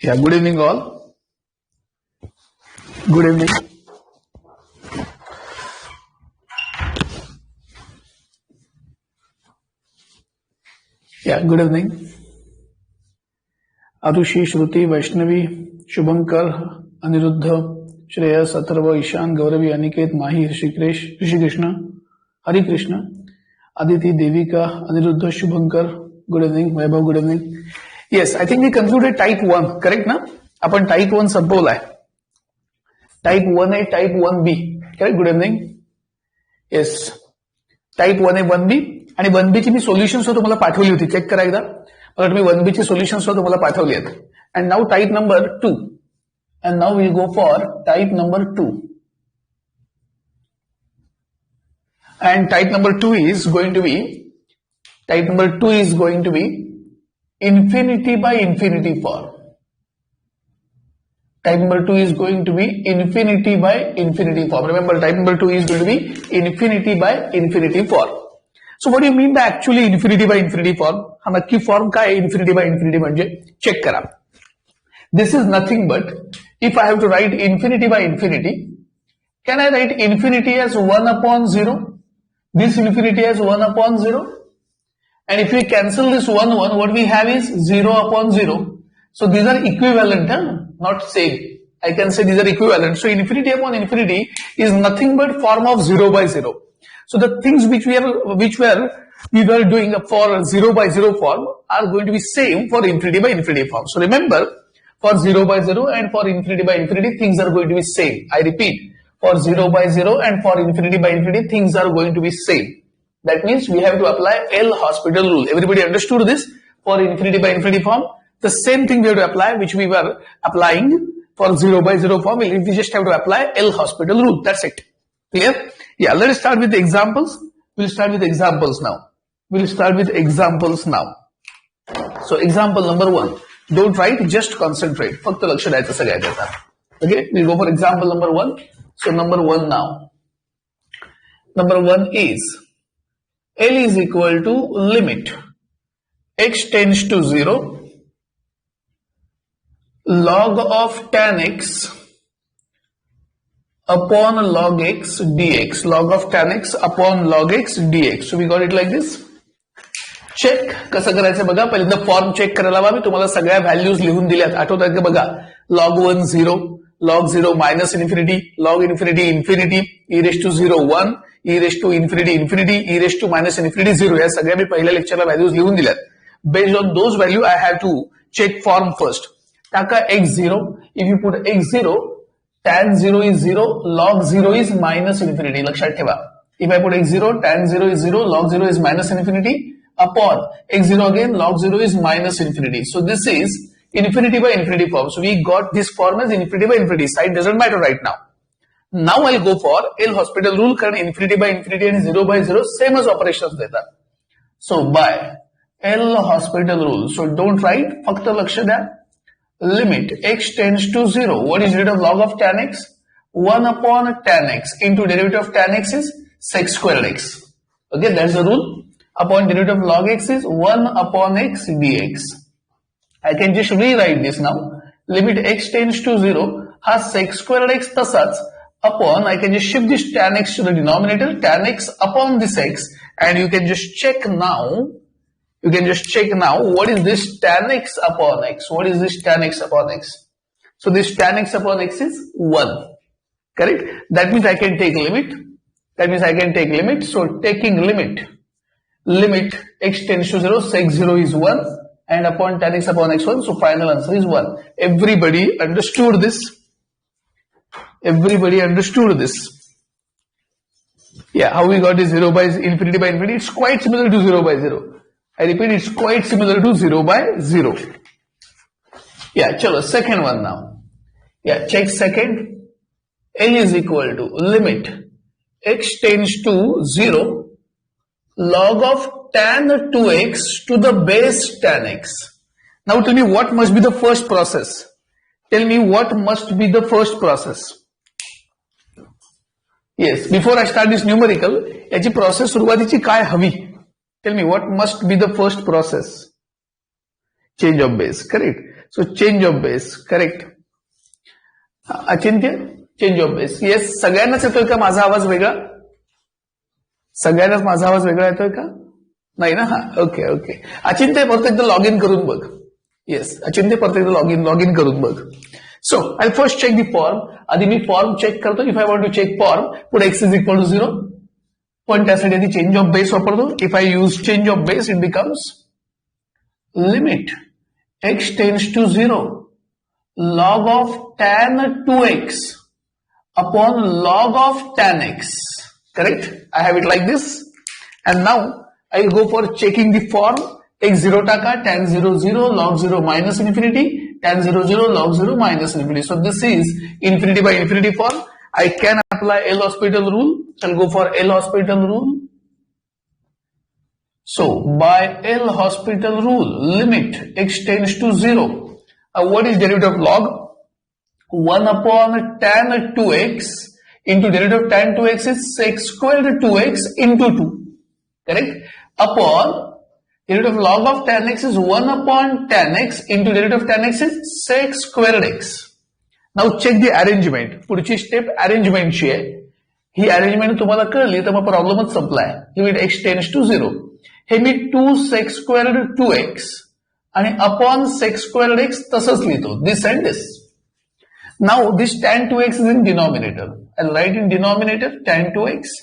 Yeah, good evening all. Good evening. Yeah, good evening. Arushi, Shruti, Vaishnavi, Shubhankar, Aniruddha, Shreyas, Atharva, Ishan, Gauravi, Aniket, Mahi, Rishi Krishna, Aditi, Devika, Aniruddha, Shubhankar, good evening. Vaibhav, good evening. Yes, I think we concluded type 1, correct na? आपण type 1 संपवलाय. Type 1A, type 1B, correct? Good evening. Yes. Type 1A, 1B आणि 1B ची मी solution तुम्हाला पाठवली होती. Check करा एकदा. मला तुम्ही 1B ची सोल्युशन तुम्हाला पाठवली आहेत. And now type number 2. And now we'll go for type number 2. And type number 2 is going to be infinity by infinity form. Type number 2 is going to be infinity by infinity form. Remember, type number 2 is going to be infinity by infinity form. So what do you mean by actually infinity by infinity form? हा नक्की form काय infinity by infinity म्हणजे check करा. This is nothing but if I have to write infinity by infinity, can I write infinity as 1 upon 0? This infinity as 1 upon 0? And if we cancel this 1, what we have is 0 upon 0. So these are equivalent, not same. I can say these are equivalent. So infinity upon infinity is nothing but form of 0 by 0. So the things which we were doing for 0 by 0 form are going to be same for infinity by infinity form. So remember, for 0 by 0 and for infinity by infinity, things are going to be same. I repeat, for 0 by 0 and for infinity by infinity, things are going to be same. That means we have to apply L'Hospital rule. Everybody understood this? For infinity by infinity form, the same thing we have to apply which we were applying for 0 by 0 form. We just have to apply L'Hospital rule. That's it. Clear? Yeah, let us start with the examples. We'll start with examples now. So example number 1. Don't write, just concentrate. फक्त लक्ष द्यायचं सगळ्यात आता. Okay, we'll go for example number 1. So number 1 now. Number 1 is L is equal to limit x tends to 0 log of tan x upon log x dx. Log of tan x upon log x dx. So we got it like this. Check कसं करायचं बघा. पहिल्यांदा form check करायला हवा. मी तुम्हाला सगळ्या values लिहून दिल्यात. आठवतात का बघा. log 1 0, log 0 minus infinity, log infinity infinity, e raised to 0 1, e raised to infinity infinity, e raised to minus infinity 0. या सगळ्या मी पहिल्या लेक्चरला व्हॅल्यूज लिहून दिल्यात. Based on those value, I have to check form first. टाका x0. If you put x0, tan 0 is 0, log 0 is minus infinity. लक्षात ठेवा. If I put x0, tan 0 is 0, log 0 is minus infinity, upon x0 again, log 0 is minus infinity. So this is infinity by infinity form. So we got this form as infinity by infinity. Side doesn't matter right now. Now I'll go for L'Hospital rule. कारण infinity by infinity and 0 by 0 same as operations देतात. So by L'Hospital rule. So don't write. फक्त लक्ष द्या. Limit x tends to 0. What is derivative of log of tan x? 1 upon tan x into derivative of tan x is sec squared x. Okay, that's the rule. Upon derivative of log x is 1 upon x dx. I can just rewrite this now. Limit x tends to 0 has sec squared x तसाच upon, I can just shift this tan x to the denominator, tan x upon this x, and you can just check now. What is this tan x upon x? What is this tan x upon x? So this tan x upon x is 1. Correct? That means I can take limit. So taking limit x tends to 0, sec 0 is 1, and upon tan x upon x 1. So final answer is 1. Everybody understood this? Yeah, how we got this 0 by infinity by infinity? It's quite similar to 0 by 0. I repeat, it's quite similar to 0 by 0. Yeah, chalo, second one now. Yeah, check second. L is equal to limit x tends to 0 log of tan 2x to the base tan x. Now tell me what must be the first process. Yes, before I start this numerical, याची process सुरुवातीची काय हवी? Tell me what must be the first process. Change of base, correct? सो change of base, correct. Achintya, change of base. Yes, सगळ्यांनाच येतोय का माझा आवाज वेगळा? सगळ्यांनाच माझा आवाज वेगळा येतोय का? नाही ना? हा, ओके ओके. अचिंत्य परत एकदा लॉग इन करून बघ. येस, अचिंत्य परत एकदा लॉग इन करून बघ. So I first check the form. आधी मी फॉर्म चेक करतो. If I want to check form, पुढे एक्स इज इक्वल टू 0. पण त्यासाठी आधी चेंज ऑफ बेस वापरतो. If I use change of base, it becomes limit x tends to 0 log of tan 2x upon log of tan x. Correct? I have it like this. And now I go for checking the form. x0 taka, tan 0 0, log 0 minus infinity, tan 0 0, log 0 minus infinity. So this is infinity by infinity form. I can apply L'Hospital rule. I'll go for L'Hospital rule. So by L'Hospital rule, limit x tends to 0. What is derivative of log? 1 upon tan 2x into derivative of tan 2x is sec squared 2x into 2. Correct? Upon derivative of log of tan x is 1 upon tan x into derivative of tan x is sec squared x. Now check the arrangement. पुढची step अरेंजमेंटची आहे. ही arrangement तुम्हाला कळली तर मग प्रॉब्लेमच संपलाय. Limit x tends to 0. हे मी 2 sec squared 2x आणि अपॉन sec squared x तसंच लिहितो. This and this. Now this tan 2x is in denominator. I'll write in denominator tan 2x.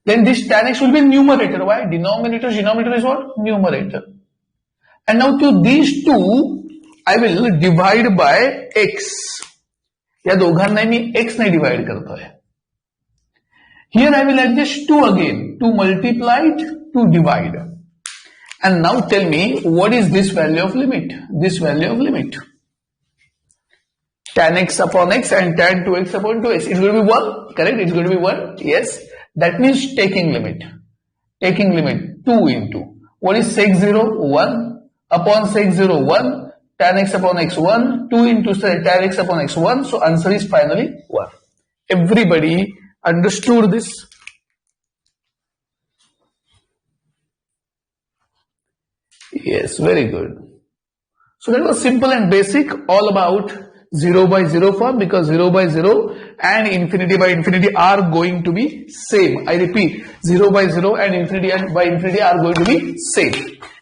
Then this tan x will be in numerator. Why? Denominator is what? Numerator. And now to these two, I will divide by x. या दोघांना मी x ने divide करतोय. Here I will add this 2 again. To multiply it, to divide. And now tell me, what is this value of limit? This value of limit. Tan x upon x and tan 2x upon 2x. It's going to be 1. Correct? It's going to be 1. Yes. That means taking limit. Taking limit 2 into. What is sec 0? 1. Upon sec 0, 1. Tan x upon x, 1. 2 into tan x upon x, 1. So answer is finally 1. Everybody understood this? Yes, very good. So that was simple and basic, all about 0 by 0 form, because 0 by 0 and infinity by infinity are going to be same. I repeat, 0 by 0 and infinity by infinity are going to be same.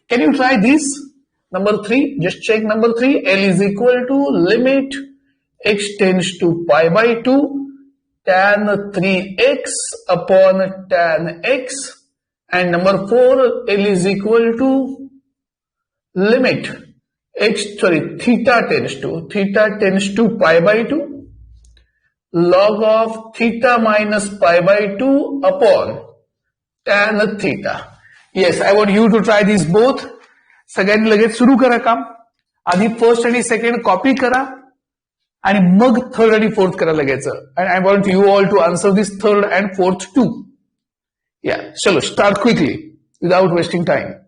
Can you try this? Number 3, just check number 3. L is equal to limit x tends to pi by 2 tan 3x upon tan x. And number 4, L is equal to limit theta tends to pi by 2 log of theta minus pi by 2 upon tan theta. Yes, I want you to try these both. सगळ्यांनी लगेच सुरू करा काम. आधी first आणि second copy करा आणि मग third आणि फोर्थ करा लगेच. And I want you all to answer this third and fourth too. Yeah, चलो start quickly without wasting time.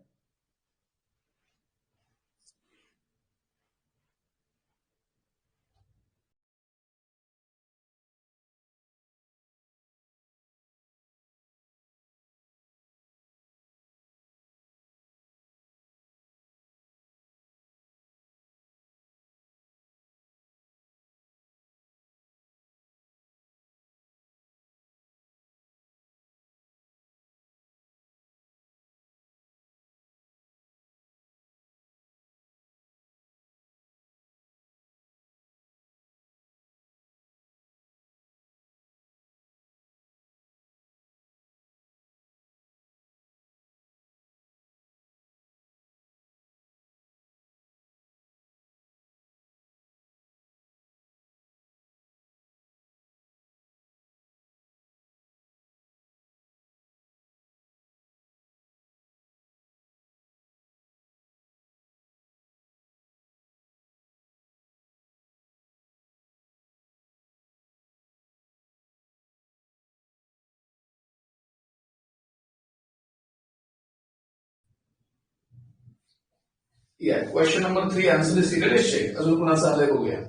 Yeah, question number 3 answer is secret. Let's check. अजून कुणाचा आलाय बघूया.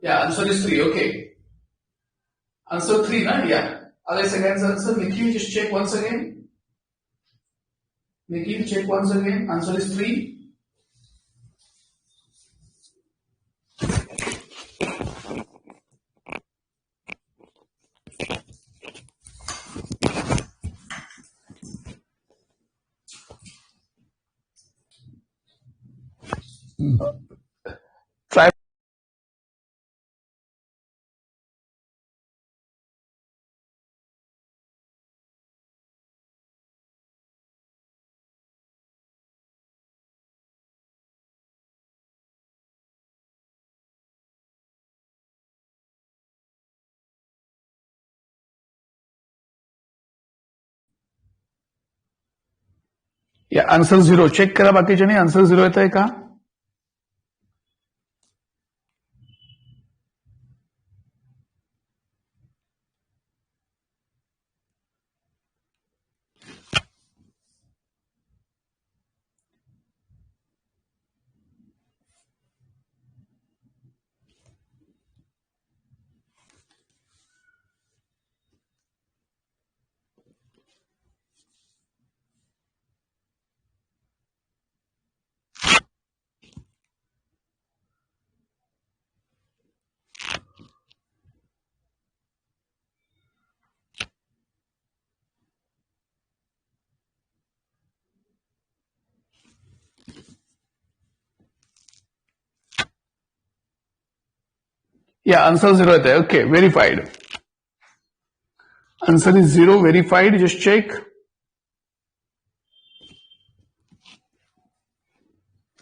Yeah, answer is 3. Okay. Answer 3, na? Yeah. Other second answer. Nikhil, just check once again. Nikhil, check once again. Answer is 3. Try. या answer 0 check करा बाकीच्यानी answer 0 येत आहे का? Yeah, answer 0 येत आहे. Okay, verified. Answer is 0, verified. Just check.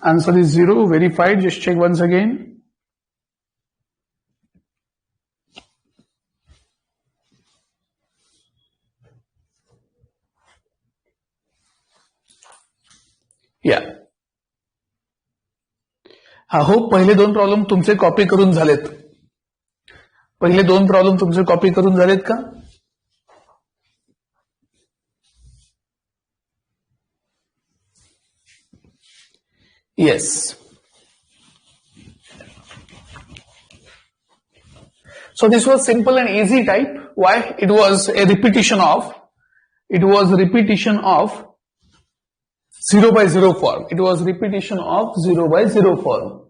Answer is 0, verified. Just check once again. Yeah. I hope पहिले 2 problem तुमचे copy करून झालेत. पहिले 2 प्रॉब्लेम तुमचे कॉपी करून झालेत का? Yes. So this was simple and easy type. Why? It was a repetition of 0 by 0 form. It was repetition of 0 by 0 form.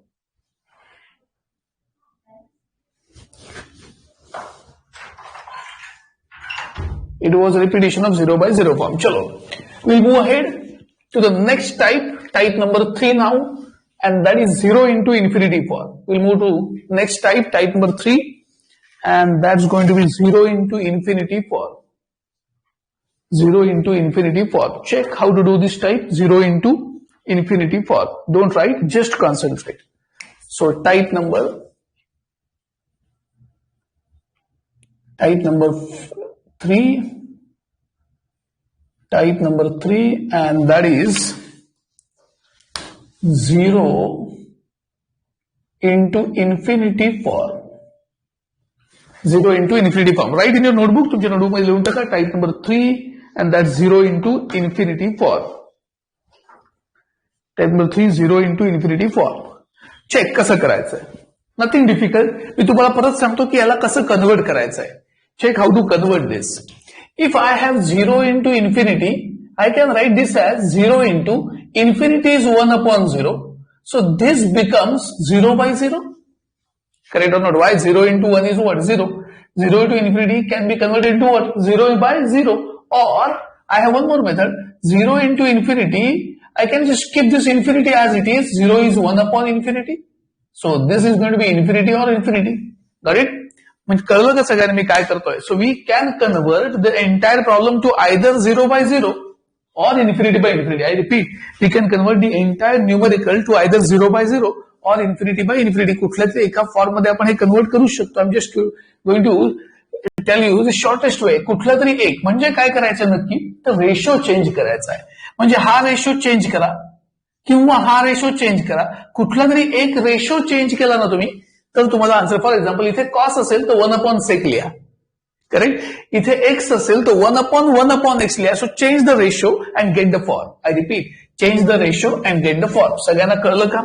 It was a repetition of 0 by 0 form. Chalo. We'll move ahead to the next type number 3 now, and that is 0 into infinity form. We'll move to next type number 3, and that's going to be 0 into infinity form. 0 into infinity form. Check how to do this type, 0 into infinity form. Don't write, just concentrate. So type number 3, and that is 0 into infinity form. 0 into infinity form. Write in your notebook. तुमच्या notebook मध्ये लिहून टाका type number 3, and that's 0 into infinity form. Type number 3, 0 into infinity form. Check कसं करायचंय. Nothing difficult. मी तुम्हाला परत सांगतो की याला कसं कन्वर्ट करायचंय. Check how to convert this. If I have 0 into infinity, I can write this as 0 into infinity is 1 upon 0. So this becomes 0 by 0. Correct or not? Why? 0 into 1 is what? 0. 0 into infinity can be converted into what? 0 by 0. Or I have one more method. 0 into infinity, I can just keep this infinity as it is. 0 is 1 upon infinity. So this is going to be infinity or infinity. Got it? म्हणजे कळलं का सगळ्यांनी मी काय करतोय? So we can convert the entire problem to either 0 by 0 or infinity by infinity. I repeat, we can convert the entire numerical to either 0 by 0 or infinity by infinity. कुठल्या तरी एका form मध्ये आपण हे कन्वर्ट करू शकतो. I'm just going to tell you the shortest way. कुठला तरी एक म्हणजे काय करायचं नक्की? तर रेशो चेंज करायचा आहे. म्हणजे हा रेशो चेंज करा किंवा हा रेशो चेंज करा. कुठला तरी एक रेशो चेंज केला ना तुम्ही तर तुम्हाला आन्सर. फॉर एक्झाम्पल इथे कॉस असेल तर 1 अपॉन सेक लिहा. करेक्ट. इथे एक्स असेल तर 1 अपॉन एक्स लिहा. So change the ratio and get the form. I repeat, change the ratio and get the form. सगळ्यांना कळलं का?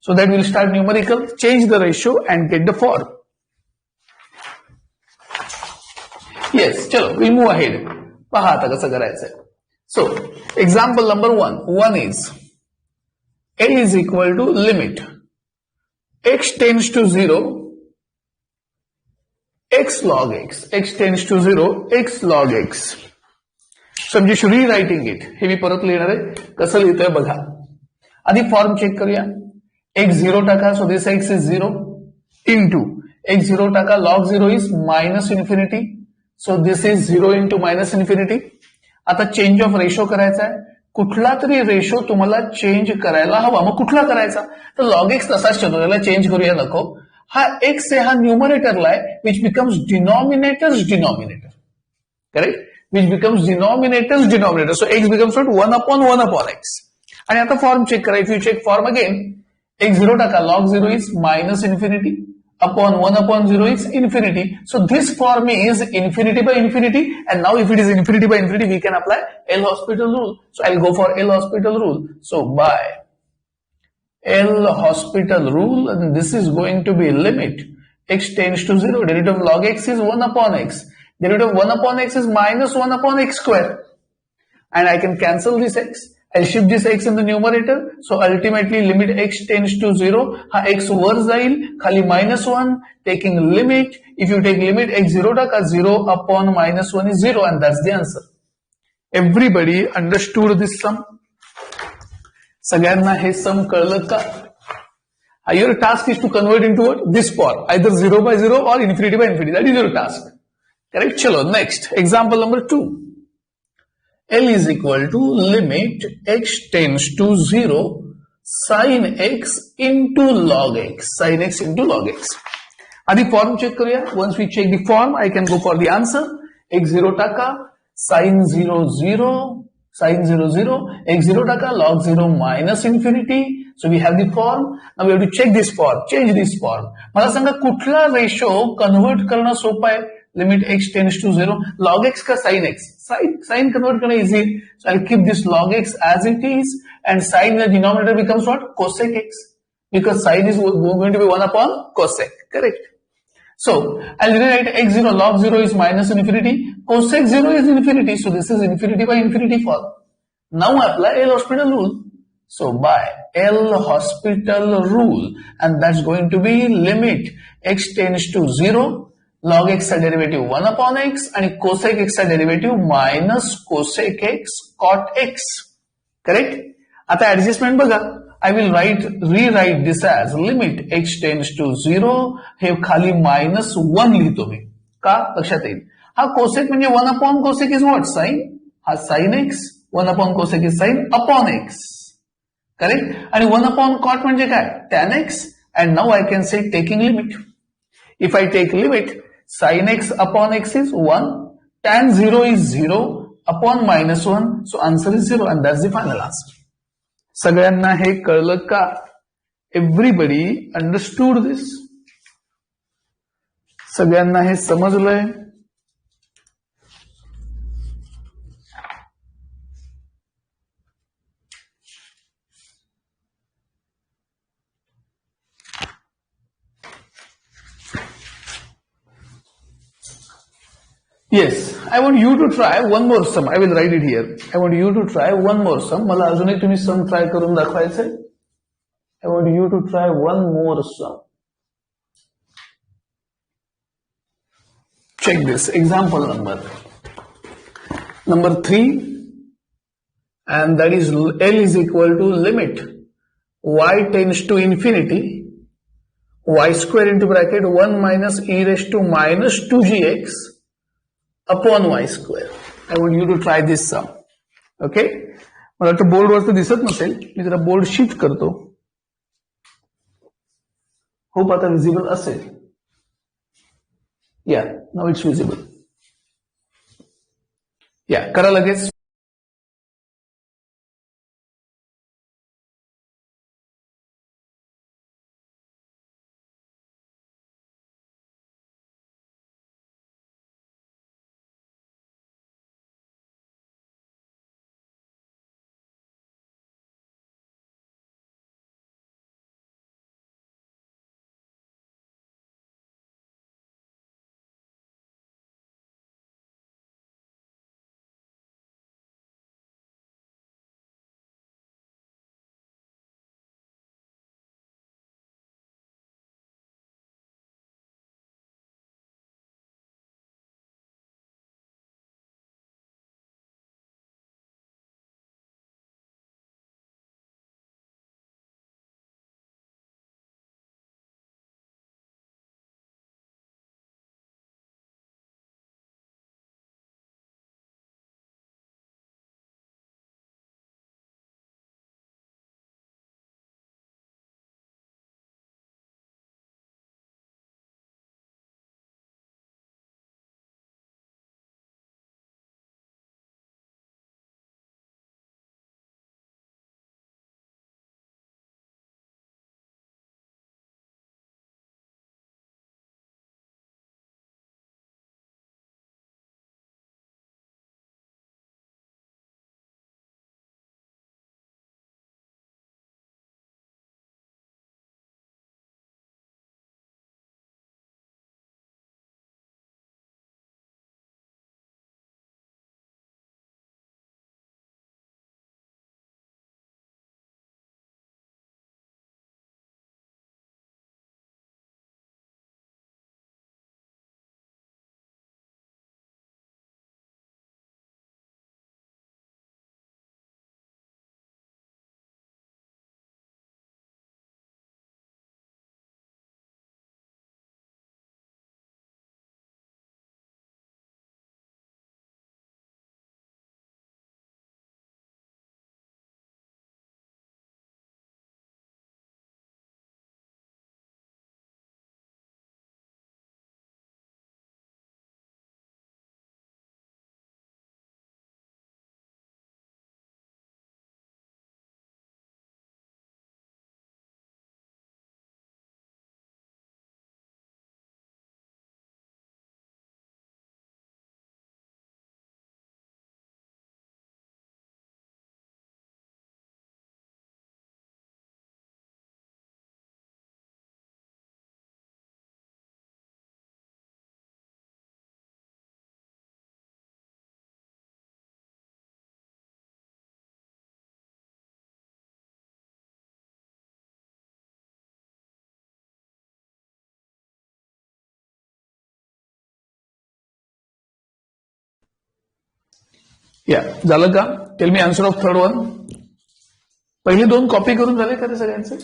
So that we'll start numerical, change the ratio and get the form. Yes, chalo, we'll move ahead. पहा आता कसं करायचंय. So, example number 1. 1 is A is equal to limit x tends to 0 x log x. X tends to 0 x log x. So I'm just rewriting it. हे मी परत लिहिणार आहे. कसं लिहितोय बघा. आधी फॉर्म चेक करूया. x 0 टाका, so this x is 0 into x 0 टाका, log 0 is minus infinity. So this is 0 into minus infinity. आता चेंज ऑफ रेशो करायचा आहे. कुठला तरी रेशो तुम्हाला चेंज करायला हवा. मग कुठला करायचा? तर लॉग एक्स तसाच ठेवतो, त्याला चेंज करूया नको. हा एक्स आहे, हा न्यूमरेटरला आहे, which becomes denominators denominator. Correct? Which becomes denominators denominator. So x becomes not 1 upon x. आणि आता फॉर्म चेक करा. If you check form again, x 0 टाका, log 0 is minus infinity upon 1 upon 0 is infinity. So this form is infinity by infinity, and now if it is infinity by infinity, we can apply L'Hospital rule. So I'll go for L'Hospital rule. So by L'Hospital rule, and this is going to be limit x tends to 0. Derivative of log x is 1 upon x. Derivative of 1 upon x is minus 1 upon x square. And I can cancel this x. I'll shift this x in the numerator. So ultimately limit x tends to 0. Ha x वर जाईल, खाली minus 1. Taking limit. If you take limit x 0 टाका, 0 upon minus 1 is 0, and that's the answer. Everybody understood this sum? सगळ्यांना हे सम कळलं का? Your task is to convert into what? This form. Either 0 by 0 or infinity by infinity. That is your task. Correct? Chalo, next. Example number 2. L is equal to limit x tends to 0 sin x into log x. Sin x into log x. Adi form check kariya. Once we check the form, I can go for the answer. X 0 taka, sin 0 0, sin 0 0, x 0 taka, log 0 minus infinity. So we have the form. Now we have to check this form, change this form. मला सांगा कुठला ratio convert करणं सोपं आहे? Limit x tends to 0. Log x का sin x? Sin convert करना easy. So I'll keep this log x as it is, and sin in the denominator becomes what? Cosec x. Because sin is going to be 1 upon cosec. Correct? So I'll rewrite x 0, log 0 is minus infinity. Cosec 0 is infinity. So this is infinity by infinity form. Now I apply L'Hospital rule. So by L'Hospital rule, and that's going to be limit x tends to 0. Log x चा derivative 1 upon x आणि cosec x चा derivative minus cosec x cot x. Correct? आता adjustment बघा. I will rewrite this as limit x tends to 0. हे खाली minus 1 लिहितो मी. का? लक्षात येईल. हा cosec म्हणजे 1 upon cosec is what? Sin. हा sin x. 1 upon cosec is sin upon x. Correct? आणि 1 upon cot म्हणजे काय? Tan x. And now I can say taking limit. If I take limit, sin x upon x is 1, tan 0 is 0 upon minus 1, so answer is 0, and that's the final answer. सगळ्यांना हे कळलं का? Everybody understood this? सगळ्यांना हे समजलंय? Yes, I want you to try one more sum. I will write it here. I want you to try one more sum. मला अजून एक तुम्ही sum try करून दाखवायचंय. I want you to try one more sum. Check this. Example number 3, and that is L is equal to limit y tends to infinity y square into bracket 1 minus e raised to minus 2gx upon y square. I want you to try this sum. Okay? मला वाटतं बोर्डवर तर दिसत नसेल. मी जरा board shift करतो. Hope आता visible असेल. या, नाउ इट्स विजिबल. या, करा लगेच. या झालं का? Tell me answer of third one. पहिले दोन कॉपी करून झाले का ते सगळ्यांचे?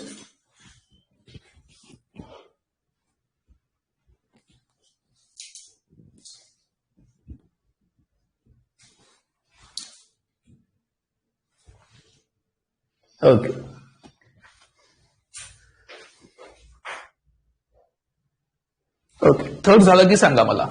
ओके. ओके, थर्ड झालं की सांगा मला.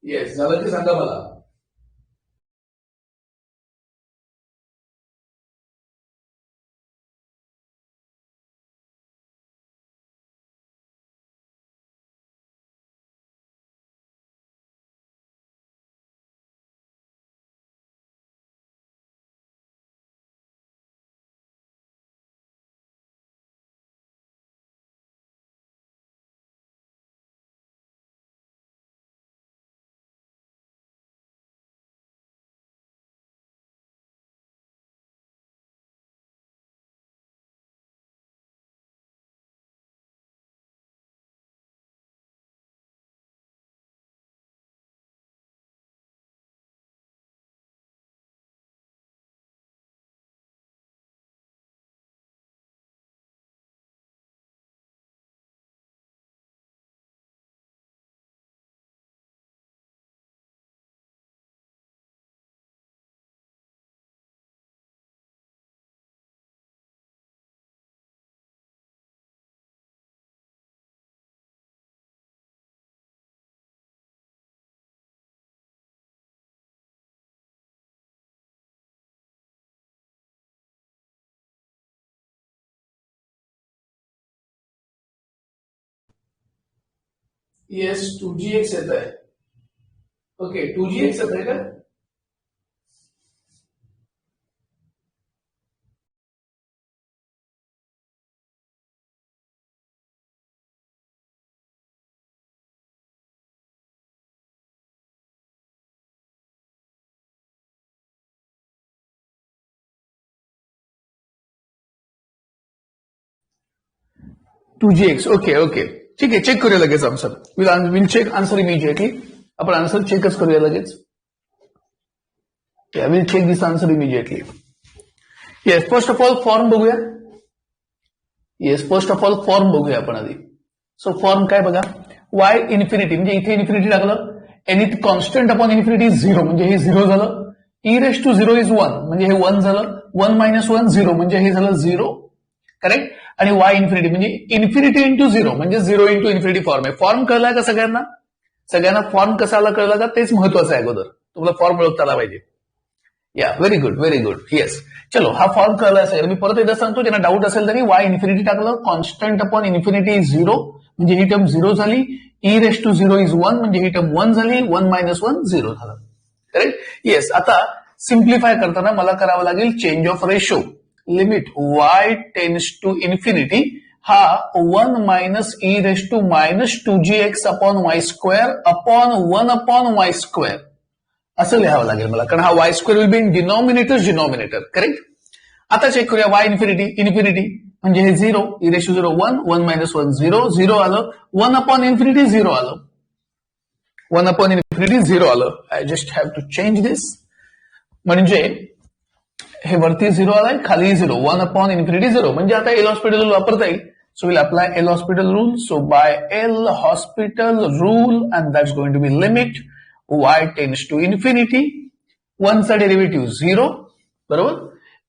येस, झालं की सांगा मला. येस, 2gx येत आहे. ओके, 2gx येत आहे का? टू जी एक्स. ओके ओके, ठीक आहे, चेक करूया लगेच answer. Will check answer immediately. आपण आन्सर चेकच करूया लगेच. Will check this answer immediately. Yes, first of all form बघूया. Yes, first of all form बघूया आपण आधी. सो फॉर्म काय बघा, वाय इन्फिनिटी म्हणजे इथे इन्फिनिटी टाकलं. Any constant upon infinity is 0 म्हणजे हे 0 झालं. e रेस टू 0 इज 1 म्हणजे हे 1 झालं. 1 - 1 0 म्हणजे हे झालं 0. करेक्ट. आणि वाय इन्फिनिटी म्हणजे इन्फिनिटी इंटू झिरो म्हणजे झिरो इंटू इन्फिनिटी फॉर्म आहे. फॉर्म कळलाय का सगळ्यांना? सगळ्यांना फॉर्म कसाला कळला का तेच महत्वाचं आहे. अगोदर तुम्हाला फॉर्म ओळखता आला पाहिजे. या very good very good. Yes. चलो हा फॉर्म कळला असेल. मी परत एकदा सांगतो, ज्यांना डाऊट असेल तरी वाय इन्फिनिटी टाकलं, constant upon infinity is zero म्हणजे ही टर्म झिरो झाली. E raise to zero is one म्हणजे ही टर्म वन झाली. वन मायनस वन झिरो झालं. करेक्ट. येस. आता सिम्प्लिफाय करताना मला करावं लागेल change of ratio. Limit y tends to infinity हा one minus e raise to minus two ji x upon y square upon one upon y square असं लिहावं लागेल मला, कारण हा y square will be in denominator. Correct. आता check करूया y infinity. Infinity म्हणजे हे zero, e raise to zero one, one minus one zero, zero आलं. वन अपॉन इन्फिनिटी झिरो आलं. वन अपॉन इन्फिनिटी झिरो आलं. I just have to change this. म्हणजे हे वरती झिरो आलाय, खाली zero. One upon infinity zero म्हणजे आता एल हॉस्पिटल रूल वापरता येईल. So will apply L hospital rule. So by L hospital rule and that's going to be limit y tends to infinity. वनचा डेरिव्हेटिव्ह झिरो, बरोबर.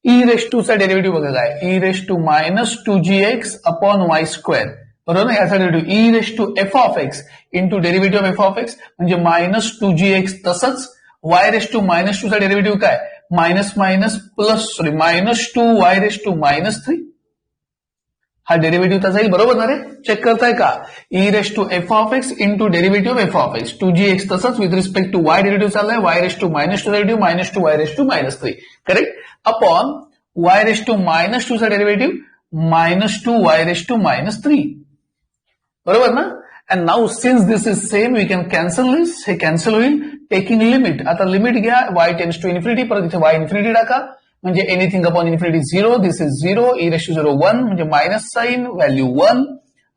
E raise to चा derivative बघा काय, e raise to minus two ji x upon y square, बरोबर ना. याचा derivative e raise to f of x into derivative of f of x म्हणजे minus two जी x. तसंच y raise to minus two चा derivative काय, minus minus plus sorry minus two y raise to minus three. हा derivative त्याचा येईल, बरोबर ना रे. चेक करताय का. E raise to f of x into derivative f of x. Two ji x तसंच with respect to y derivative चाललाय. Y raise to minus two derivative minus two y raise to minus three. Correct. Upon y raise to minus two चा derivative minus two y raise to minus three, बरोबर ना. And now since this is same we can cancel this. हे cancel होईल taking limit. आता limit घ्या y tends to infinity, परत इथे वाय infinity टाका म्हणजे anything upon infinity zero. This is zero. E raise to zero one म्हणजे minus sine value one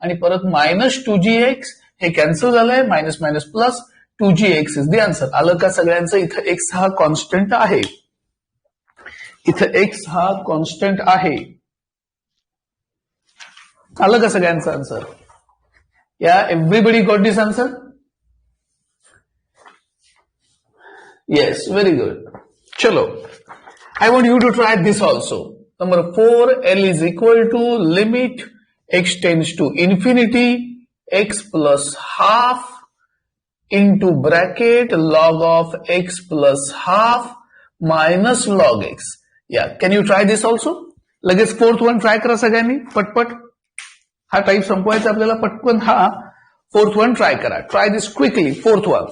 आणि परत मायनस टू जी एक्स. हे कॅन्सल झालंय. Minus minus plus two ji x is the answer. आलं का सगळ्यांचं. इथं एक्स हा कॉन्स्टंट आहे. इथं एक्स हा कॉन्स्टंट आहे. आलं का सगळ्यांचं answer. Yeah, everybody got this answer? Yes, very good. Chalo. I want you to try this also. Number 4, L is equal to limit x tends to infinity, x plus half into bracket log of x plus half minus log x. Yeah, can you try this also? लगेच fourth one try करा सगळ्यांनी पटपट. हा type संपवायचा आपल्याला पटकन. हा fourth one try करा. Try this quickly. Fourth one.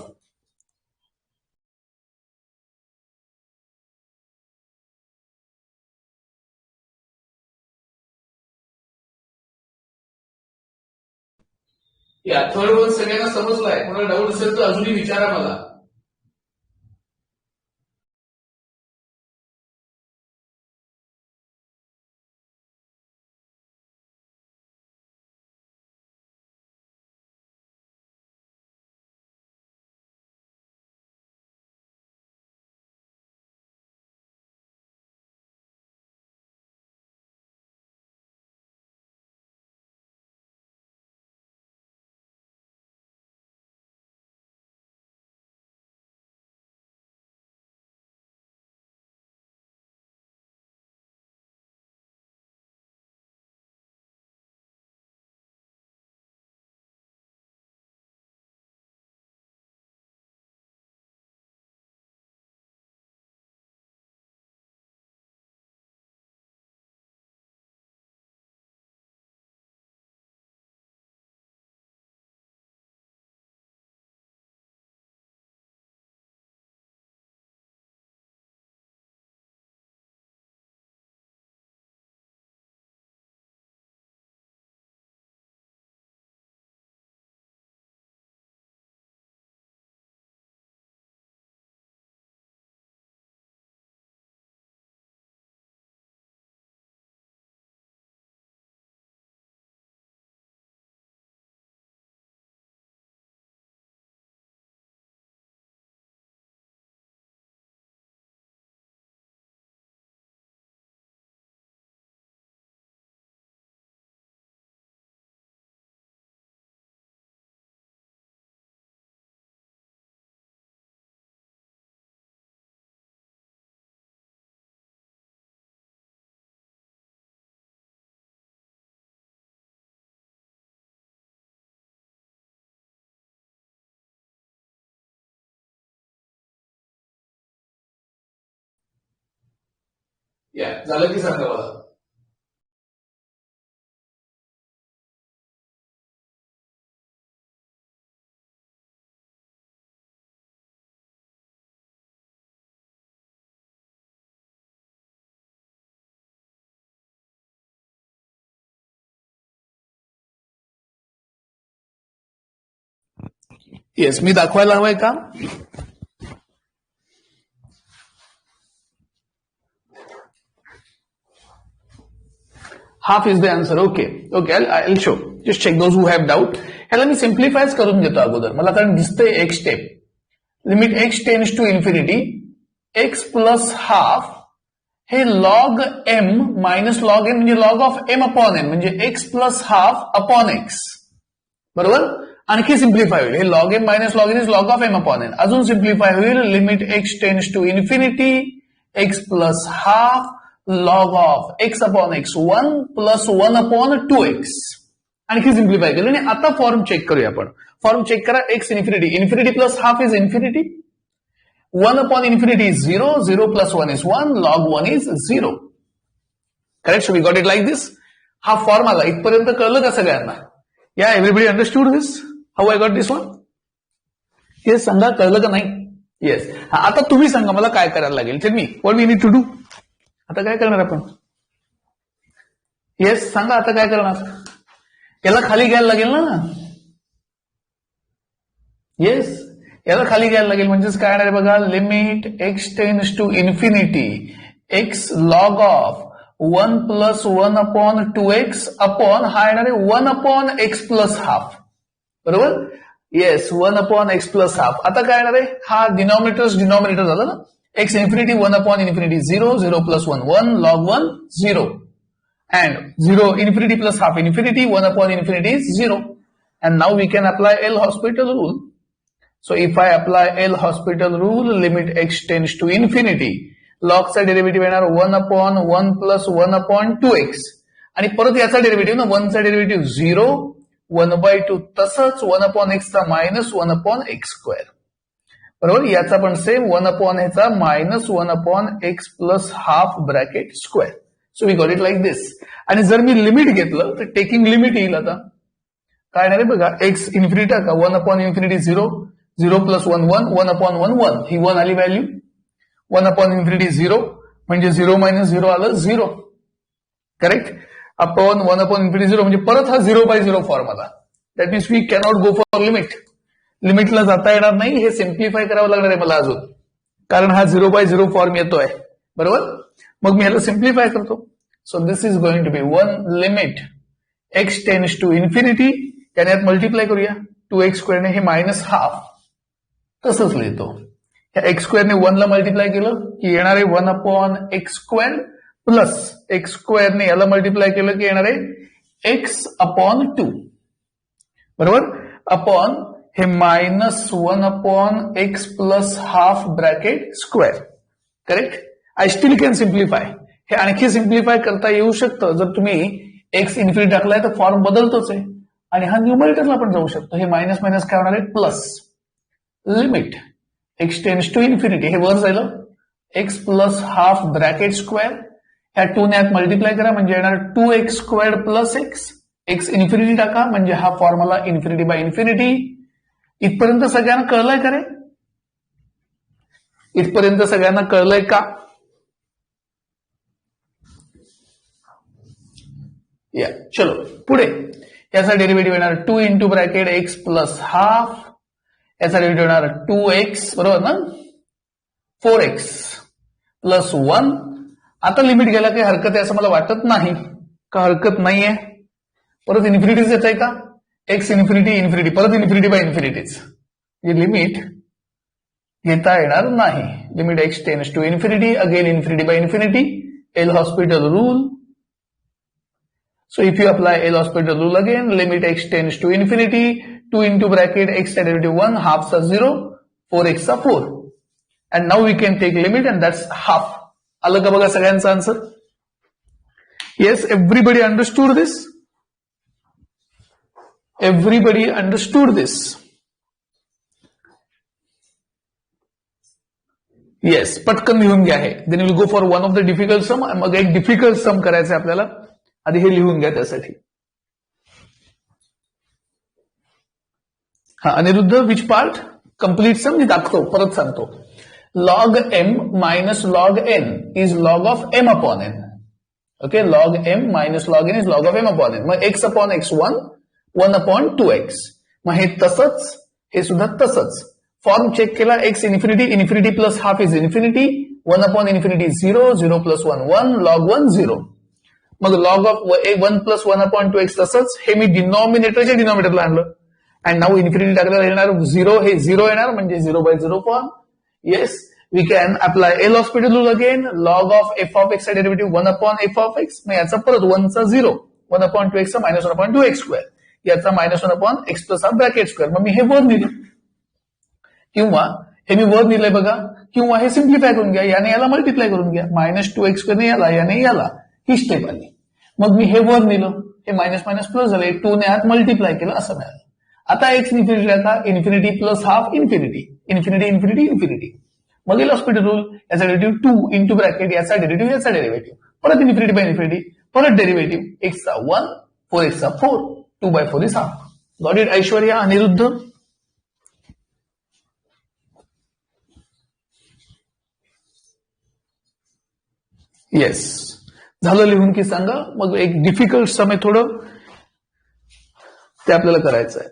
या थर्ड वन सगळ्यांना समजलाय. कोणाला डाऊट असेल तर अजूनही विचारा मला. या झालं की सांगा मला. येस, मी दाखवायला हवंय का? Half is the answer. Okay okay, I show. Just check those who have doubt. ह्याला मी सिम्प्लिफायच करून घेतो अगोदर, मला कारण दिसतंय एक step. Limit x tends to infinity x plus half हे log m minus log n म्हणजे log of m upon n म्हणजे x plus half upon x. बरोबर. आणखी सिम्प्लिफाय होईल. हे log m minus log n is log of m upon n. अजून simplify होईल. Limit x tends to infinity x plus half log of x upon x 1 plus 1 upon 2x. आणखी simplify केलं आणि आता फॉर्म चेक करूया आपण. Form check करा. X infinity, infinity plus half is infinity, 1 upon infinity is 0, 0 plus 1 is 1, log 1 is 0. Correct? So we got it like this. हा form आला. इथपर्यंत कळलं का सगळ्यांना? या everybody understood this? How I got this one? Yes, सांगा कळलं का नाही? येस. आता तुम्ही सांगा मला काय करायला लागेल. Tell me what we need to do. आता काय करणार आपण? येस, सांगा आता काय करणार? याला खाली घ्यायला लागेल ना? येस, याला खाली घ्यायला लागेल. म्हणजेच काय येणार आहे बघा. Limit x tends to infinity x log of 1 plus 1 upon 2x upon हा येणार आहे 1 अपॉन एक्स प्लस हाफ. बरोबर. Yes, 1 upon x plus half. आता काय येणार आहे. हा डिनॉमिनेटर झालं ना. X infinity 1 upon infinity 0, 0 plus 1 1, log 1 0 and 0 infinity plus half infinity, 1 upon infinity is 0. And now we can apply L hospital rule. So if I apply L hospital rule, limit x tends to infinity, log चा derivative येणार 1 upon 1 plus 1 upon 2x. आणि परत याचा derivative ना 1 चा derivative 0, 1/2 तसंच 1 upon x चा minus 1 upon x square. बरोबर. याचा पण सेम 1 upon ह्याचा minus 1 upon x plus half bracket square. So we got it like this. आणि जर मी लिमिट घेतलं तर टेकिंग लिमिट येईल. आता काय येणार आहे बघा. एक्स इन्फिनिटी टाका 1 अपॉन इन्फिनिटी 0, 0 प्लस 1 1, 1 अपॉन 1 1, ही 1 आली व्हॅल्यू. 1 अपॉन इन्फिनिटी 0 म्हणजे 0 मायनस 0 आलं 0. करेक्ट. अपॉन 1 अपॉन इन्फिनिटी 0 म्हणजे परत हा 0/0 फॉर्म आला. That means we cannot go for limit. लिमिटला जाता येणार नाही. हे सिम्प्लिफाय करावं लागणार आहे मला अजून, कारण हा 0/0 फॉर्म येतोय. बरोबर. मग मी ह्याला सिम्प्लिफाय करतो. So this is going to be 1 limit x tends to infinity, त्याने यात मल्टिप्लाय करूया 2x स्क्वेअरने, हे मायनस हाफ तसंच लिहितो. ह्या एक्स स्क्वेअरने 1 ला मल्टिप्लाय केलं की येणार आहे 1 upon x square plus x स्क्वेअरने याला मल्टिप्लाय केलं की येणार आहे एक्स अपॉन 2. बरोबर. अपॉन हे minus 1 upon x plus half bracket square. Correct. I still can simplify. हे आणखी सिम्प्लिफाय करता येऊ शकतं. जर तुम्ही एक्स इन्फिनिटी टाकलाय तर फॉर्म बदलतोच आहे आणि हा न्यूमरेटरला पण जाऊ शकतो. हे मायनस मायनस काय होणार आहे plus. Limit x tends to infinity, हे वर जाईल x plus half bracket square. ह्या 2 ने यात मल्टिप्लाय करा म्हणजे येणार 2x square plus x. X infinity टाका म्हणजे हा फॉर्म्युला इन्फिनिटी बाय इन्फिनिटी. इथपर्यंत सगळ्यांना कळलंय का रे? इथपर्यंत सगळ्यांना कळलंय का? या चलो पुढे. याचा डेरिव्हेटिव्ह येणार 2 into bracket x plus half. याचा डेरिव्हेटिव्ह येणार 2x. बरोबर ना. 4x plus 1. आता लिमिट घ्यायला काही हरकत आहे असं मला वाटत नाही. का हरकत नाहीये? परत इन्फिनिटीच येत आहे का? एक्स इन्फिनिटी इन्फिनिटी परत इन्फिनिटी बाय इन्फिनिटीच. ही लिमिट घेता येणार नाही. Limit x tends to infinity, again infinity by infinity. L hospital rule. So if you apply L hospital rule again, limit x tends to infinity, 2 into bracket x derivative 1, half are 0, 4x are 4. And now we can take limit and that's half. आलं का बघा सगळ्यांचा answer? Yes, everybody understood this? Everybody understood this? Yes, पटकन लिहून घ्या हे. Then will go for one of the difficult sum. मग एक डिफिकल्ट सम करायचं आपल्याला. आधी हे लिहून घ्या त्यासाठी. हा, अनिरुद्ध विच पार्ट? कंप्लीट सम मी दाखवतो, परत सांगतो. log m minus log n is log of m upon n. Okay, log m minus log n is log of m upon n. Mug x upon x1, 1 upon 2x. मग हे तसंच, हे सुद्धा तसंच. Form check केला, x infinity, infinity plus half is infinity, 1 upon infinity 0, 0 plus 1, 1, log 1, 0. Mug log of 1 plus 1 upon 2x तसंच, हे मी डिनॉमिनेटरच्या डिनॉमिनेटरला आणलं. And now infinity टाकल्यावर येणार 0, हे 0 येणार म्हणजे 0 by 0 form. Yes, we can apply L'Hospital rule again. Log of f of x derivative 1 upon f of x. मग याचा परत 1 चा 0, 1 upon 2x चा minus 1 upon 2x square. याचा minus 1 upon x plus half bracket square. मग मी हे वर लिहिलं. किंवा हे मी वर लिहिलंय बघा. किंवा हे सिम्प्लिफाय करून घ्या. याने याला मल्टिप्लाय करून घ्या. minus 2x square ने याला, याने याला. ही स्टेप आली. मग मी हे वर लिहिलं. हे मायनस मायनस प्लस झाले. 2 ने आत मल्टिप्लाय केलं असं मिळालं. आता x इन्फिनिटी आता infinity plus half infinity, infinity infinity infinity. मग L'Hospital रूल, याचा डेरिव्हेटिव्ह 2 इंटू ब्रॅकेट, याचा डेरिव्हेटिव्ह, याचा डेरिव्हेटिव्ह, परत इन्फिनिटी बाय इन्फिनिटी, परत डेरिव्हेटिव्ह, x चा 1, 4x चा 4, 2 by 4 is half. Got it Aishwarya, Aniruddh? Yes, झालं लिहून की सांगा. मग एक डिफिकल्ट सम आहे थोडं, ते आपल्याला करायचं आहे.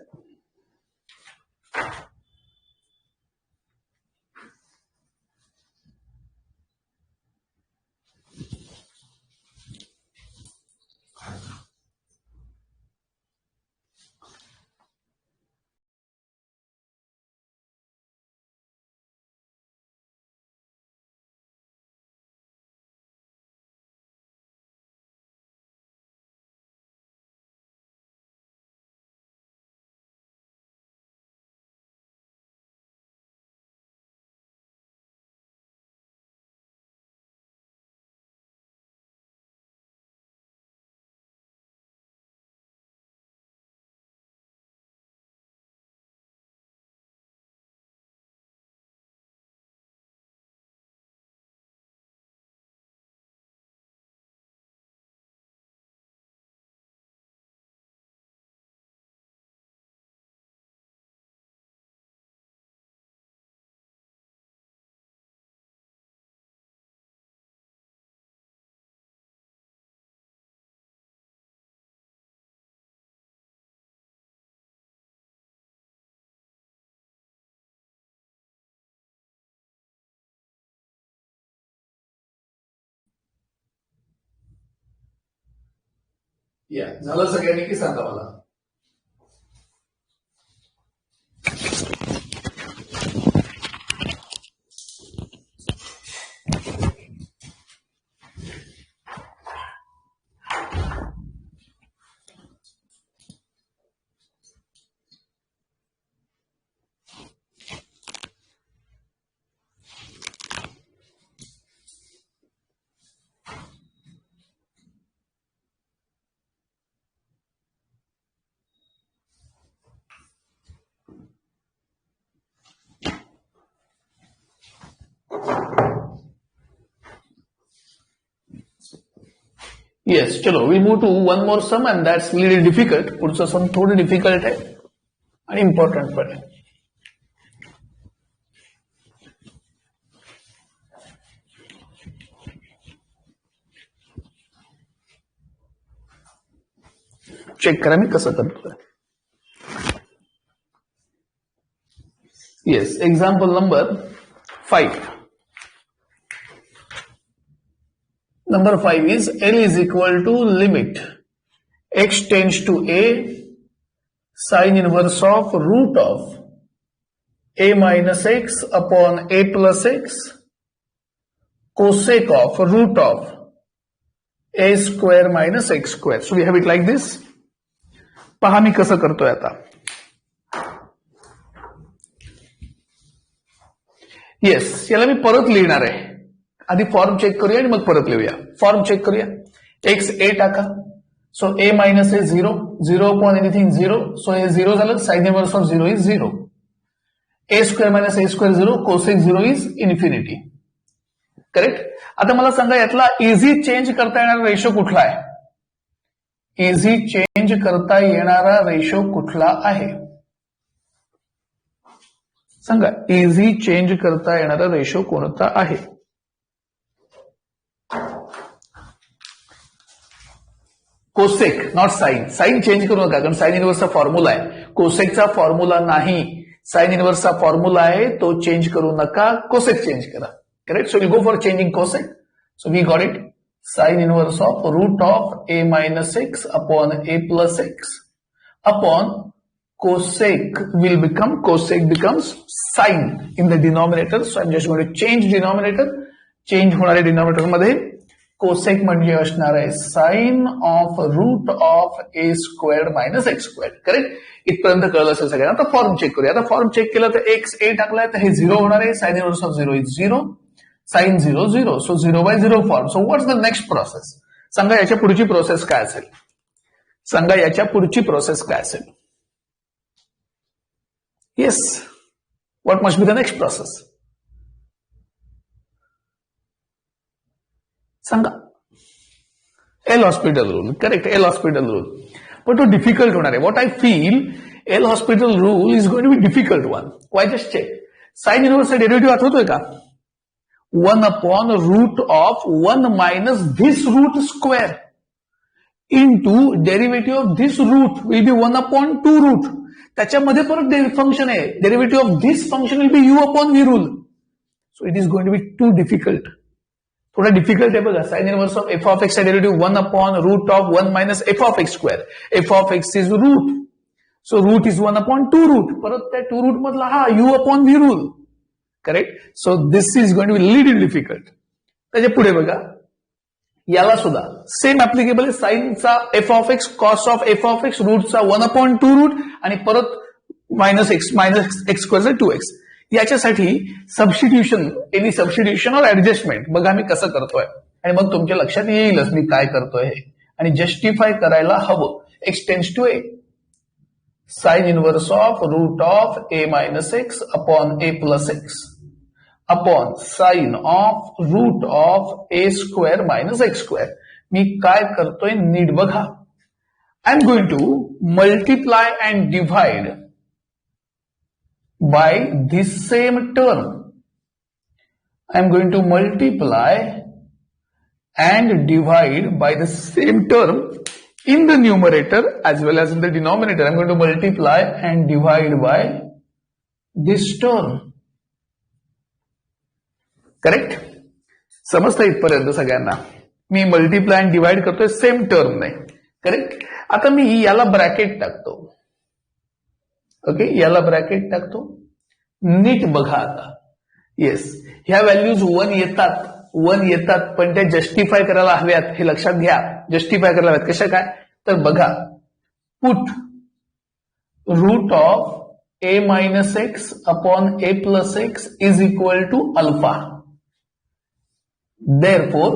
या झालं सगळ्यांनी की सांगा मला. येस, चलो we move to one more sum and that's little difficult. पुढचं सम थोडं डिफिकल्ट आहे आणि इम्पॉर्टंट पण आहे. चेक करा मी कसं करतोय. Yes, example number 5. Number 5 is L is equal to limit x tends to a sine inverse of root of a minus x upon a plus x cosec of root of a square minus x square. So we have it like this. पहा मी कसं करतोय आता. Yes, याला मी परत लिहिणार आहे. आधी form check करूया आणि मग परत लिहूया. फॉर्म चेक करूया. एक्स ए टाका. सो ए मायनस ए 0, 0 अपॉन एनिथिंग 0. सो हे 0 झालं. Sign inverse of 0 is 0. A square minus a square 0, cosec 0 is infinity. Correct. आता मला सांगा यातला इझी चेंज करता येणारा रेशो कुठला आहे? इझी चेंज करता येणारा रेशो कुठला आहे? सांगा, इझी चेंज करता येणारा रेशो कोणता आहे? Cosec, not sine. Sine change करू नका, कारण साइन इनवर्सचा फॉर्म्युला आहे. कोसेकचा फॉर्म्युला नाही, साइन इनवर्सचा फॉर्म्युला आहे, तो चेंज करू नका. कोसेक चेंज करा. Correct. So we go for changing cosec. So we got it. Sine inverse of root of a minus x upon a plus x upon cosec will become, cosec becomes sine in the denominator. So I'm just going to change denominator. Change होणाऱ्या denominator मध्ये cosec म्हणजे असणार आहे sine of root of a squared minus x squared. Correct. इथपर्यंत कळलं असेल सगळ्यांना. आता फॉर्म चेक करूया. आता फॉर्म चेक केलं तर एक्स ए टाकलाय तर हे 0 होणार आहे. Sine inverse of 0 is 0, sine 0 0. So 0 by 0 form. So what's the next process? सांगा याच्या पुढची प्रोसेस काय असेल? सांगा याच्या पुढची प्रोसेस काय असेल? Yes, what must be the next process? सांगा. L hospital rule. Correct, L hospital rule. पण तो डिफिकल्ट होणार आहे. What I feel, L hospital rule is going to be difficult one. Why? Just check. Sine इनवर्सचा derivative आठवतोय का? 1 upon root of 1 minus this root square into derivative of this root will be 1 upon 2 root. त्याच्यामध्ये परत function आहे. Derivative of this function will be u upon v rule. So it is going to be too difficult. थोडा difficult आहे बघा. Sine inverse of f of x चा derivative 1 upon root of 1 minus f of x square. f of x is root. So root is 1 upon 2 root. परत त्या 2 root मधला हा u upon v rule. Correct. So this is going to be little difficult. त्याच्या पुढे बघा, याला सुद्धा same applicable आहे. साइनचा f of x, cos of f of x, रूटचा 1 upon 2 रूट आणि परत मायनस एक्स स्क्वेअरचा 2x. याच्यासाठी substitution, any substitution or adjustment बघा मी कसं करतोय आणि मग तुमच्या लक्षात येईलच मी काय करतोय हे. आणि जस्टिफाय करायला हवं. X tends to a, sine inverse of root of a minus x upon a plus x upon sine of root of a square minus x square. मी काय करतोय नीट बघा. I am going to multiply and divide by this same term. I am going to multiply and divide by the same term in the numerator as well as in the denominator. I'm going to multiply and divide by this term. Correct? समजतं इथपर्यंत सगळ्यांना? मी multiply and divide करतोय same term नाही. Correct. आता मी याला bracket टाकतो. Okay, याला bracket टाकतो. नीट बघा आता. येस, ह्या व्हॅल्यूज 1 येतात पण त्या जस्टिफाय करायला हव्यात. हे लक्षात घ्या. जस्टिफाय करायला हव्यात. कशा काय? तर बघा, put root of a minus x upon a plus x is equal to alpha. Therefore,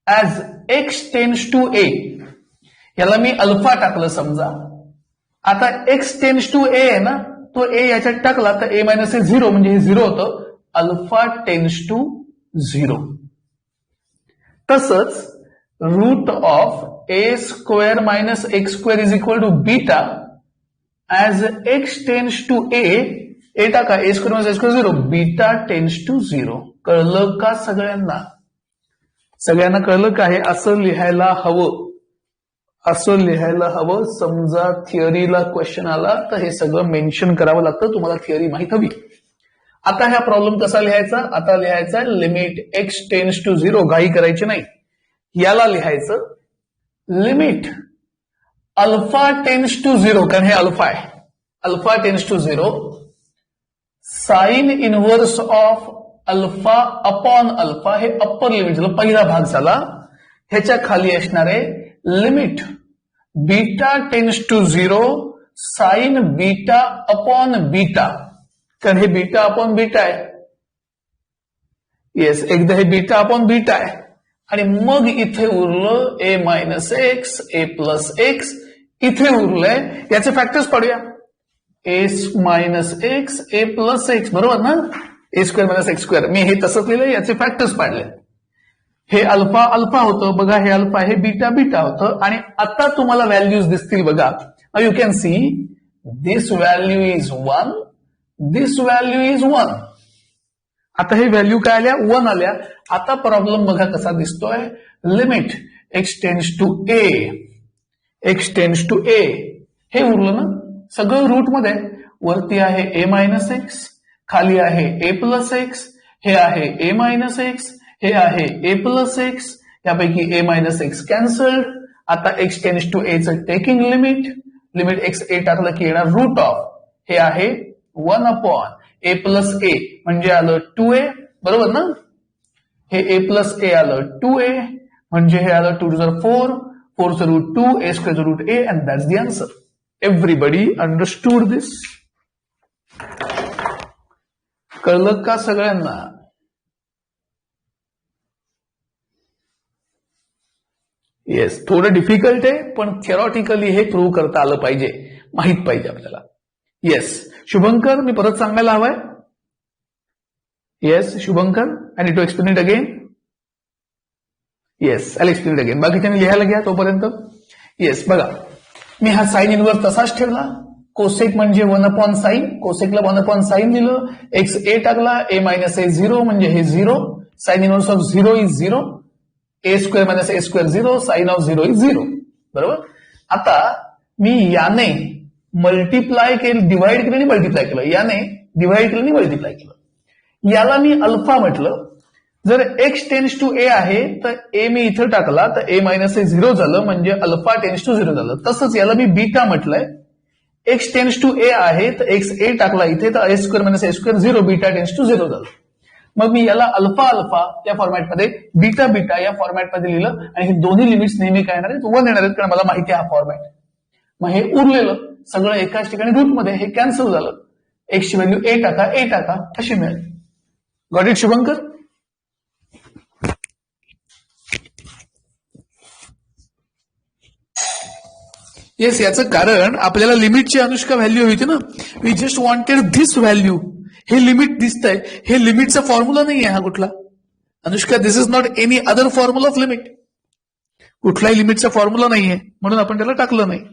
as x tends to a, याला मी अल्फा टाकलं समजा. आता x tends to a आहे ना, तो a याच्यात टाकला तर a minus a 0 म्हणजे हे 0 होतं. Alpha tends to 0. तसंच root of a square minus x square is equal to beta. As x tends to a टाका, a square minus x square 0, beta tends to 0. कळलं का सगळ्यांना? सगळ्यांना कळलं का? हे असं लिहायला हवं. असं लिहायला हवं. समजा थिअरीला क्वेश्चन आला तर हे सगळं मेन्शन करावं लागतं. तुम्हाला थिअरी माहित हवी. आता हा प्रॉब्लेम कसा लिहायचा? आता लिहायचा लिमिट एक्स टेन्स टू 0. घाई करायची नाही. याला लिहायचं लिमिट अल्फा टेन्स टू 0, कारण हे अल्फा आहे. Alpha tends to 0, sine inverse of alpha upon alpha. हे अप्पर लिमिट झालं, पहिला भाग झाला. ह्याच्या खाली असणार आहे limit beta tends to 0, sine beta upon beta, कारण हे बीटा अपॉन बीटा आहे. येस, एकदा हे बीटा अपॉन बीटा आहे. आणि मग इथे उरलं a minus x, a plus x. इथे उरलंय, याचे फॅक्टर्स पाडूया. a minus x, a plus x, बरोबर ना? A square minus x square. मी हे तसंच लिहिलं, याचे फॅक्टर्स पाडले. हे अल्फा अल्फा होतं बघा, हे अल्फा, हे बीटा बीटा होतं. आणि आता तुम्हाला व्हॅल्यूज दिसतील बघा. You can see this value is 1, this value is 1. आता हे व्हॅल्यू काय आल्या? 1 आल्या. आता प्रॉब्लेम बघा कसा दिसतोय. Limit x tends to a, x tends to a. हे उरलं ना सगळं रूट मध्ये. वरती आहे ए मायनस एक्स, खाली आहे ए प्लस एक्स, हे आहे ए मायनस एक्स, हे आहे ए प्लस एक्स. यापैकी ए मायनस एक्स कॅन्सल्ड. आता एक्स टेन्स टू ए चं टेकिंग लिमिट, लिमिट एक्स ए टाकलं की येणार रूट ऑफ, हे आहे 1 अपॉन ए प्लस ए म्हणजे आलं 2a, बरोबर ना. हे ए प्लस ए आलं 2a म्हणजे हे आलं 2 to 4, 4 चं root 2, a square root a, and that's the answer. Everybody understood this? कळलं का सगळ्यांना? येस, थोडं डिफिकल्ट आहे, पण थेरॉटिकली हे प्रूव्ह करता आलं पाहिजे, माहित पाहिजे आपल्याला. येस शुभंकर, मी परत सांगायला हवंय. Yes Shubhankar, I need to explain it again. Yes, I explain it again. बाकीच्यांनी लिहायला घ्या तोपर्यंत. येस बघा, मी हा साइन इनवर्स तसाच ठेवला. कोसेक म्हणजे 1 अपॉन साइन, कोसेकला 1 अपॉन साइन लिहिलं. एक्स ए टाकला, ए मायनस ए 0 म्हणजे हे 0. Sine inverse of 0 is 0. A square minus a square 0, sine of 0 is 0, बरोबर. आता मी याने मल्टिप्लाय केलं, डिवाइड केलं आणि मल्टिप्लाय केलं. याने डिवाइड केलं आणि मल्टिप्लाय केलं. याला मी अल्फा म्हटलं. जर एक्स टेन्स टू ए आहे तर ए मी इथं टाकला तर ए मायनस ए 0 झालं म्हणजे अल्फा टेन्स टू 0 झालं. तसंच याला मी बीटा म्हटलंय. एक्स टेन्स टू ए आहे तर एक्स ए टाकला इथे तर a square minus a square 0, beta tends to 0 झालं. मग मी याला अल्फा अल्फा या फॉर्मॅटमध्ये, बीटा बीटा या फॉर्मॅटमध्ये लिहिलं. आणि हे दोन्ही लिमिट्स नेहमी काय येणार आहेत? 1 येणार आहेत, कारण मला माहिती आहे हा फॉर्मॅट. मग हे उरलेलं सगळं एकाच ठिकाणी रूटमध्ये, हे कॅन्सल झालं. एक्सची व्हॅल्यू ए टाका, ए टाका, अशी मिळेल. Got it Shubhankar? येस, याचं कारण आपल्याला लिमिटची अनुष्का व्हॅल्यू होती ना. We just wanted this value. हे लिमिट दिसतंय, हे लिमिटचा फॉर्म्युला नाहीये हा कुठला. Anushka, this is not any other formula of limit. कुठलाही लिमिटचा फॉर्म्युला नाहीये, म्हणून आपण त्याला टाकलं नाही.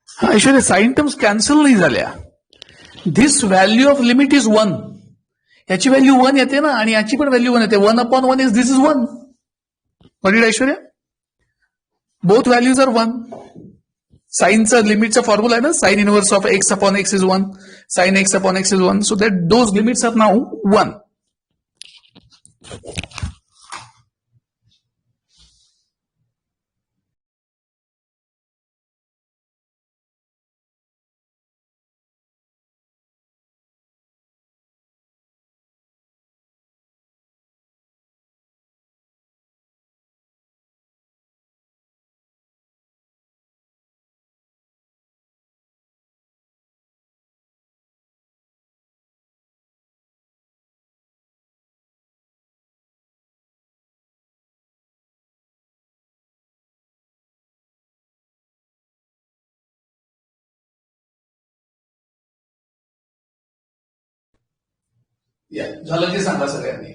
हा ऐश्वर्या, साइन टर्म्स कॅन्सल नाही झाल्या. This value of limit is 1. याची व्हॅल्यू 1 येते ना, आणि याची पण व्हॅल्यू 1 येते. 1 upon 1 is this is 1. What did Aishwarya? Both values are 1. साइनचा लिमिटचा फॉर्म्युला आहे ना, sine inverse of x upon x is 1, sine x upon x is 1. So that those limits are now 1. झालं ते सांगा सगळ्यांनी.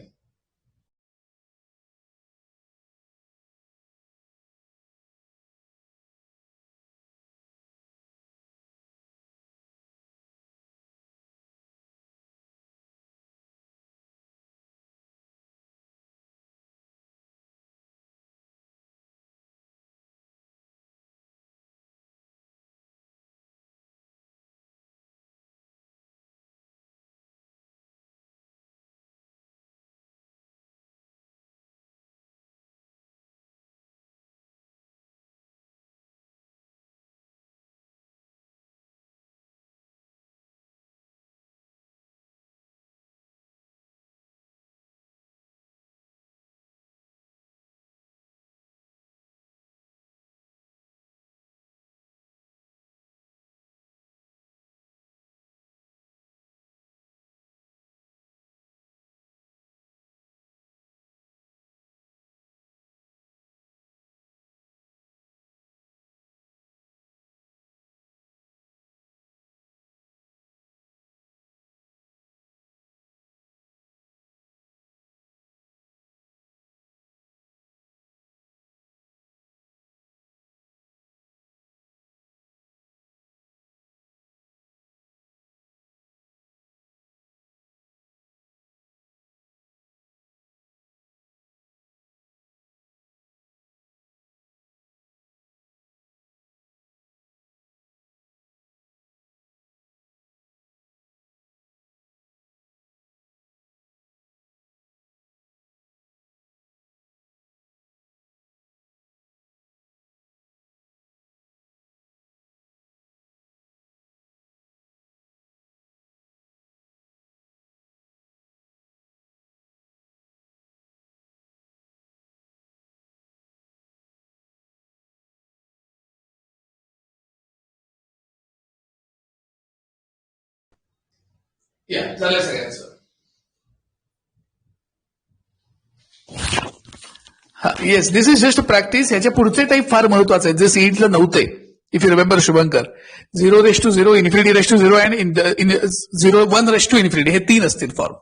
झालं सगळ्यांचं. Yes, this is just practice. ह्याच्या पुढचे टाईप फार महत्वाचं आहे जे सीईटीला नव्हते. If you remember Shubhankar, 0:0, ∞0 and 1:∞ हे 3 असतील form.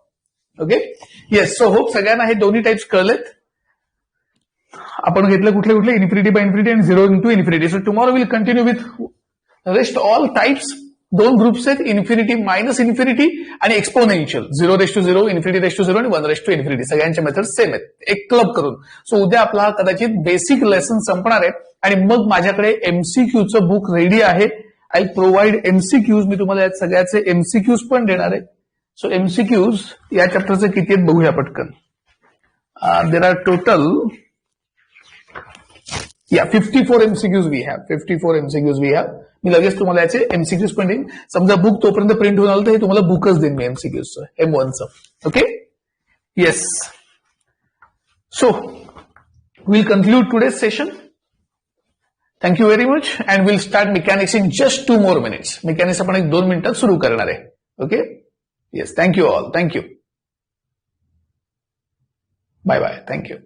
Okay, yes. So hope सगळ्यांना हे दोन्ही टाइप्स कळलेत. आपण घेतलं कुठले कुठले, infinity by infinity and 0 * so tomorrow will continue with rest all types. 2 groups आहेत, इन्फिनिटी मायनस इन्फिनिटी आणि एक्सपोनेन्शियल. 0:0, ∞0 आणि 1:∞. सगळ्यांचे मेथड सेम आहेत, एक क्लब करून. सो उद्या आपला कदाचित बेसिक लेसन संपणार आहे आणि मग माझ्याकडे एमसीक्यूचं बुक रेडी आहे. आय प्रोव्हाइड एमसीक्यूज. मी तुम्हाला यात सगळ्याचे एमसीक्यूज पण देणार आहे. सो एमसीक्यूज या चॅप्टरचे किती आहेत बघूया पटकन. There are total 54 MCQs we have. 54 MCQs we have. मी लगेच तुम्हाला याचे एमसीक्यूज पण देईन. समजा बुक तोपर्यंत प्रिंट होऊन आलं तर हे तुम्हाला बुकच देईन मी एमसीक्यूजचं, M1चं. Okay, yes. So we'll conclude today's session. Thank you very much and we'll start mechanics in just 2 more minutes. Mechanics आपण 1-2 मिनिटात सुरू करणार आहे. Okay, yes. Thank you all. Thank you. Bye bye. Thank you.